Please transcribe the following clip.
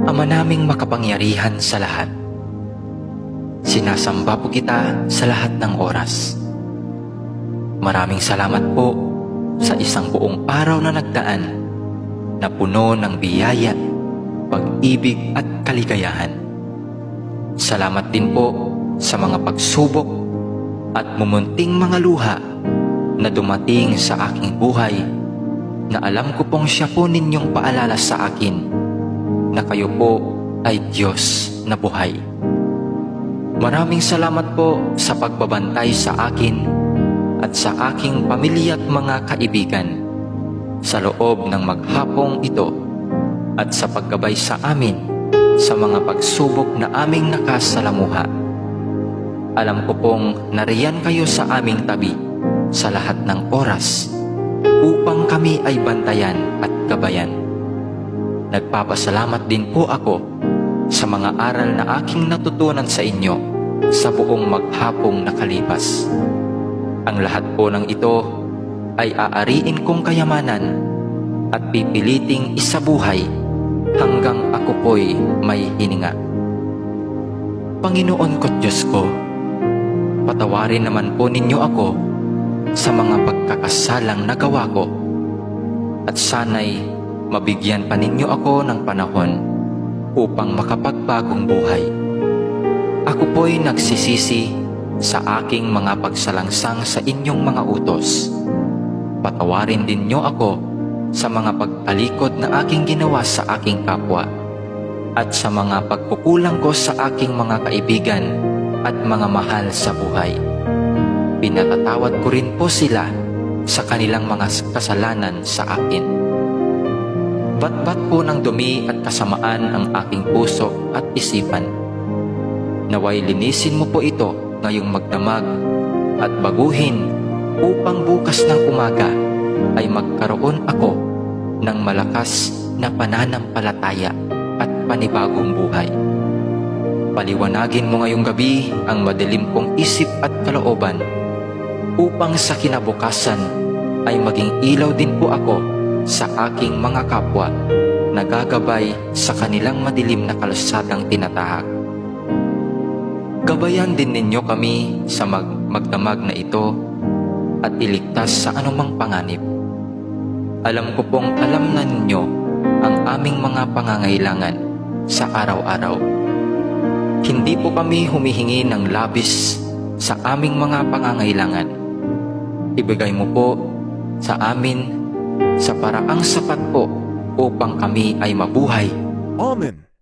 Ama naming makapangyarihan sa lahat, sinasamba po kita sa lahat ng oras. Maraming salamat po sa isang buong araw na nagdaan na puno ng biyaya, pag-ibig at kaligayahan. Salamat din po sa mga pagsubok at mumunting mga luha na dumating sa aking buhay, na alam ko pong siya po ninyong paalala sa akin na kayo po ay Diyos na buhay. Maraming salamat po sa pagbabantay sa akin at sa aking pamilya at mga kaibigan sa loob ng maghapong ito, at sa paggabay sa amin sa mga pagsubok na aming nakasalamuha. Alam ko pong nariyan kayo sa aming tabi sa lahat ng oras upang kami ay bantayan at gabayan. Nagpapasalamat din po ako sa mga aral na aking natutunan sa inyo sa buong maghapong nakalipas. Ang lahat po ng ito ay aariin kong kayamanan at pipiliting isabuhay hanggang ako po'y may hininga. Panginoon ko't Diyos ko, patawarin naman po ninyo ako sa mga pagkakasalang nagawa ko, at sana'y mabigyan pa ninyo ako ng panahon upang makapagbagong buhay. Ako po'y nagsisisi sa aking mga pagsalangsang sa inyong mga utos. Patawarin din niyo ako sa mga pagtalikod na aking ginawa sa aking kapwa, at sa mga pagkukulang ko sa aking mga kaibigan at mga mahal sa buhay. Pinatatawad ko rin po sila sa kanilang mga kasalanan sa akin. Batbat po ng dumi at kasamaan ang aking puso at isipan. Naway linisin mo po ito ngayong magdamag at baguhin upang bukas ng umaga ay magkaroon ako ng malakas na pananampalataya at panibagong buhay. Paliwanagin mo ngayong gabi ang madilim kong isip at kalooban, upang sa kinabukasan ay maging ilaw din po ako sa aking mga kapwa na gagabay sa kanilang madilim na kalsadang tinatahak. Gabayan din ninyo kami sa magdamag na ito at iligtas sa anumang panganib. Alam ko pong alam na ninyo ang aming mga pangangailangan sa araw-araw. Hindi po kami humihingi ng labis sa aming mga pangangailangan. Ibigay mo po sa amin sa paraang sapat po upang kami ay mabuhay. Amen.